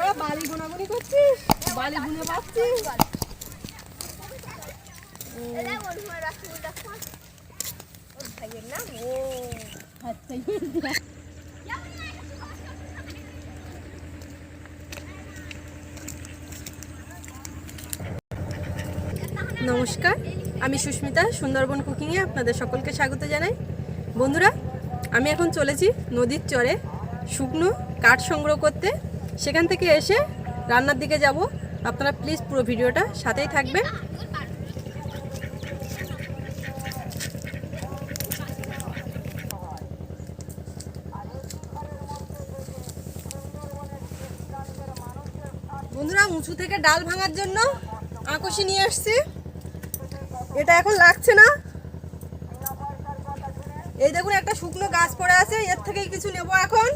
তোরা বালি গুনাগুনি করছিস, বালি গুনে পাচ্ছিস। নমস্কার, আমি সুস্মিতা, সুন্দরবন কুকিংয়ে আপনাদের সকলকে স্বাগত জানাই। বন্ধুরা, আমি এখন চলেছি নদীর চরে শুকনো কাঠ সংগ্রহ করতে। সেখান থেকে এসে রান্নার দিকে যাব। আপনারা প্লিজ পুরো ভিডিওটা সাথেই থাকবেন। বন্ধুরা, উঁচু থেকে ডাল ভাঙার জন্য আঁকুশি নিয়ে আসছি। এটা এখন লাগছে না। এই দেখুন, একটা শুকনো গাছ পড়ে আছে, এর থেকেই কিছু নেব এখন।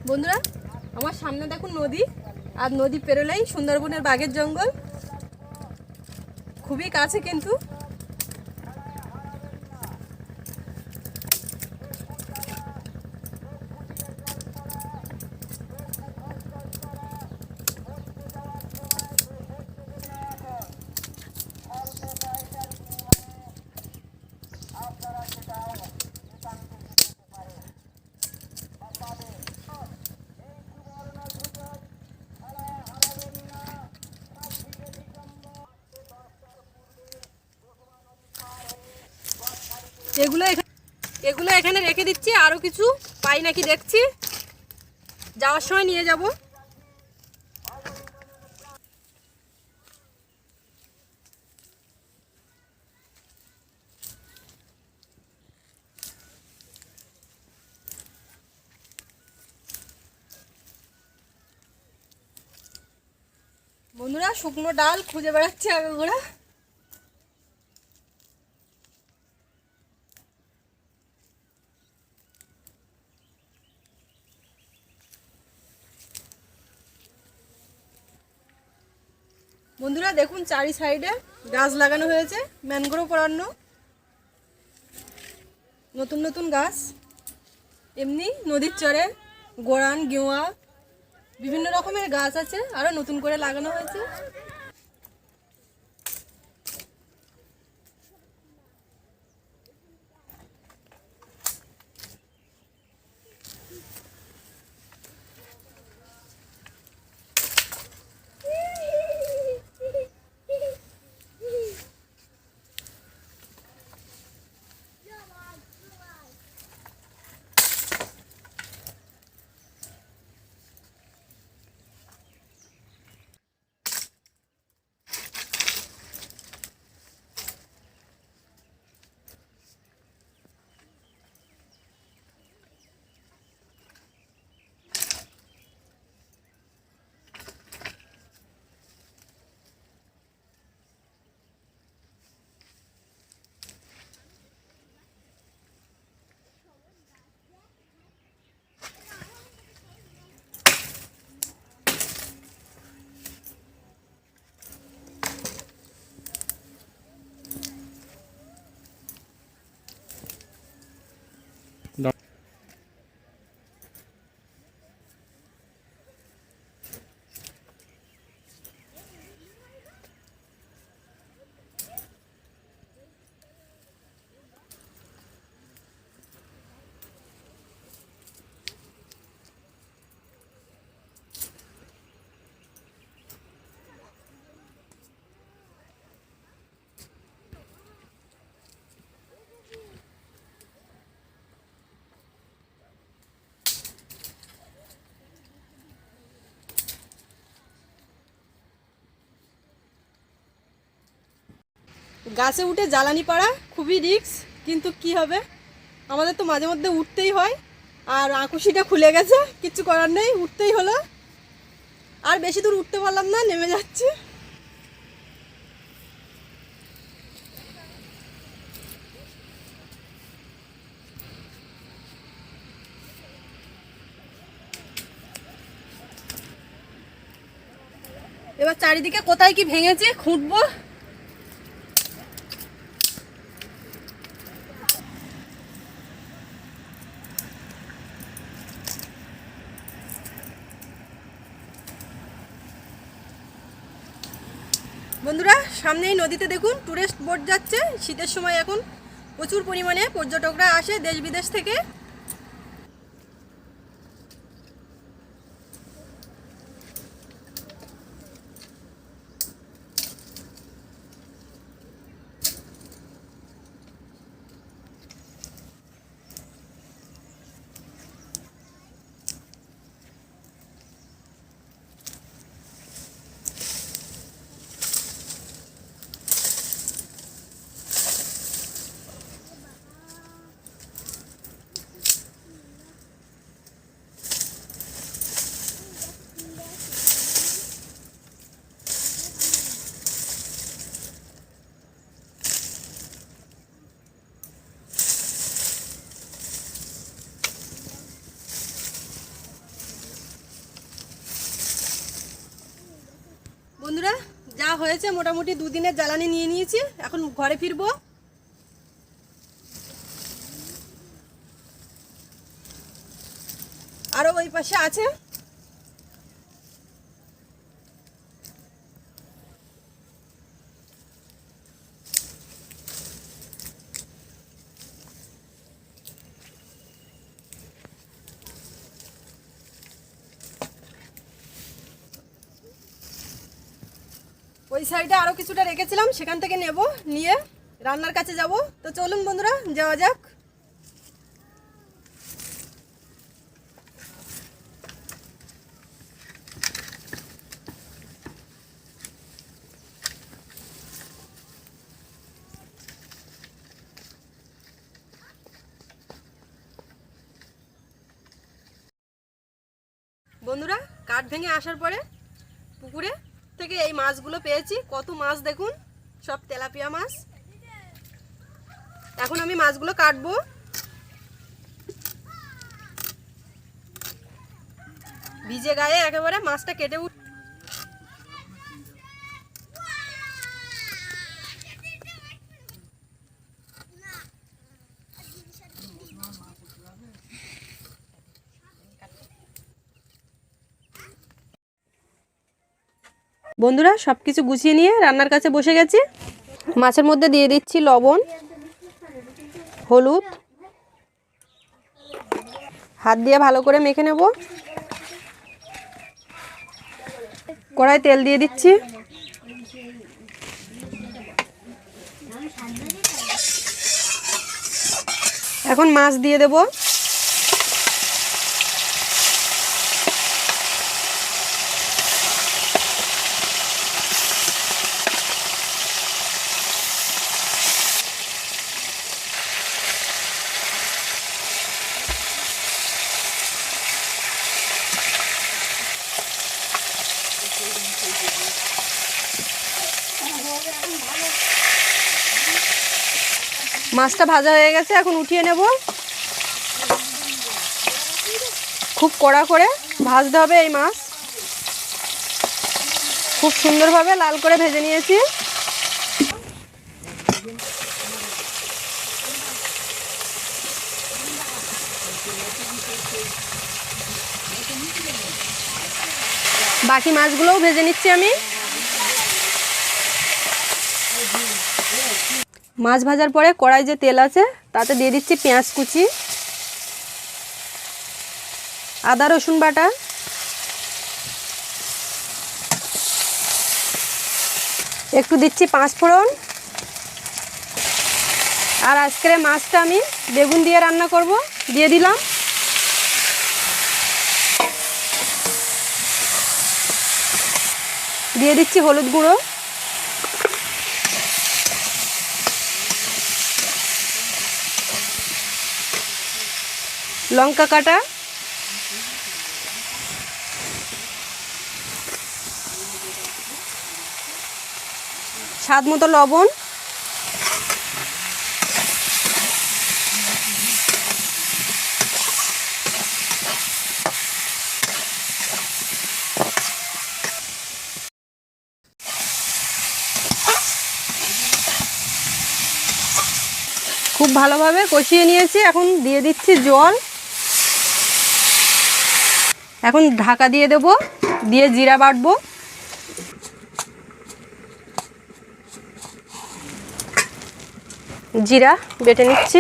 বন্ধুরা, আমার সামনে দেখুন নদী, আর নদী পেরোলেই সুন্দরবনের বাঘের জঙ্গল, খুবই কাছে কিন্তু। এগুলো এখানে রেখে দিচ্ছি, আরো কিছু পাই নাকি দেখছি, যাওয়ার সময় নিয়ে যাব। বন্ধুরা, শুকনো ডাল খুঁজে বেড়াচ্ছি আগাগোড়া। বন্ধুরা দেখুন, চারি সাইডে গাছ লাগানো হয়েছে, ম্যানগ্রোভ পড়ানো, নতুন নতুন গাছ। এমনি নদীর চরে গোরান, গেওয়া, বিভিন্ন রকমের গাছ আছে, আরো নতুন করে লাগানো হয়েছে। গাছে উঠে জ্বালানি পাড়া খুবই রিস্ক, কিন্তু কি হবে, আমাদের তো মাঝে মধ্যে উঠতেই হয়। আর আঁকুশিটা খুলে গেছে, কিচ্ছু করার নেই, উঠতেই হলো। আর বেশি দূর উঠতে পারলাম না, নেমে যাচ্ছি। এবার চারিদিকে কোথায় কি ভেঙেছে খুঁটবো। বন্ধুরা, সামনেই নদীতে দেখুন টুরিস্ট বোট যাচ্ছে। শীতের সময় এখন প্রচুর পরিমাণে পর্যটকরা আসে দেশ বিদেশ থেকে। বন্ধুরা, যা হয়েছে মোটামুটি 2 দিনের জ্বালানি নিয়ে নিয়েছি, এখন ঘরে ফিরবো। আরো ওই পাশে আছে। ওই সাইডে আরো কিছুটা রেখেছিলাম, সেখান থেকে নেব, নিয়ে রান্নার কাছে যাব। তো চলুন বন্ধুরা, যাওয়া যাক। বন্ধুরা, কাঠ ভেঙে আসার পরে পুকুরে থেকে এই মাছগুলো পেয়েছি। কত মাছ দেখুন, সব তেলাপিয়া মাছ। এখন আমি মাছগুলো কাটবো। ভিজে গায়ে একেবারে মাছটা কেটে বন্ধুরা, সব কিছু গুছিয়ে নিয়ে রান্নার কাছে বসে গেছি। মাছের মধ্যে দিয়ে দিচ্ছি লবণ, হলুদ, হাত দিয়ে ভালো করে মেখে নেব। কড়াই তেল দিয়ে দিচ্ছি। এখন মাছ দিয়ে দেব। মাছটা ভাজা হয়ে গেছে, এখন উঠিয়ে নেব। খুব কড়া করে ভাজতে হবে এই মাছ। খুব সুন্দরভাবে লাল করে ভেজে নিয়েছি। বাকি মাছগুলোও ভেজে নিচ্ছি আমি। মাছ ভাজার পরে কড়াই যে তেল আছে তাতে দিয়ে দিচ্ছি পেঁয়াজ কুচি, আদা রসুন বাটা, একটু দিচ্ছি 5 ফোড়ন। আর আজকের মাছটা আমি বেগুন দিয়ে রান্না করব, দিয়ে দিলাম। দিয়ে দিচ্ছি হলুদ গুঁড়ো, লঙ্কা কাটা, স্বাদ মতো লবণ, খুব ভালোভাবে কষিয়ে নিয়েছি। এখন দিয়ে দিচ্ছি জল। এখন ঢাকা দিয়ে দেব, দিয়ে জিরা বাটবো। জিরা বেটে নিচ্ছি।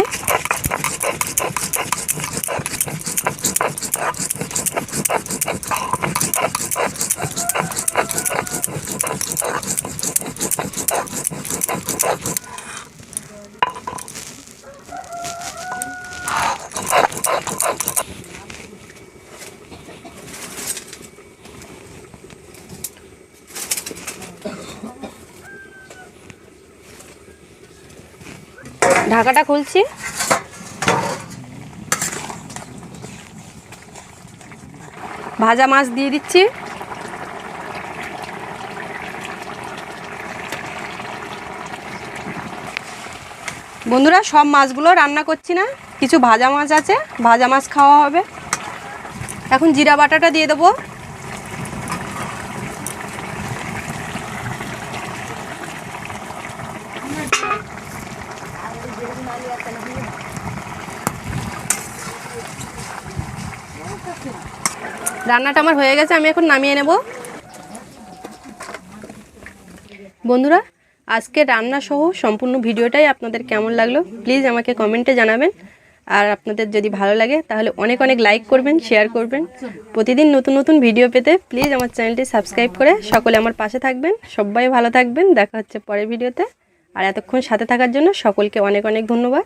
ঢাকাটা খুলছি। ভাজা মাছ দিয়ে দিচ্ছি। বন্ধুরা, সব মাছগুলো রান্না করছি না, কিছু ভাজা মাছ আছে, ভাজা মাছ খাওয়া হবে। এখন জিরা বাটাটা দিয়ে দেবো। রান্নাটা আমার হয়ে গেছে, আমি এখন নামিয়ে নেব। বন্ধুরা, আজকে রান্না সহ সম্পূর্ণ ভিডিওটাই আপনাদের কেমন লাগলো প্লিজ আমাকে কমেন্টে জানাবেন। আর আপনাদের যদি ভালো লাগে তাহলে অনেক অনেক লাইক করবেন, শেয়ার করবেন। প্রতিদিন নতুন নতুন ভিডিও পেতে প্লিজ আমার চ্যানেলটি সাবস্ক্রাইব করে সকলে আমার পাশে থাকবেন। সবাই ভালো থাকবেন, দেখা হচ্ছে পরের ভিডিওতে। আর এতক্ষণ সাথে থাকার জন্য সকলকে অনেক অনেক ধন্যবাদ।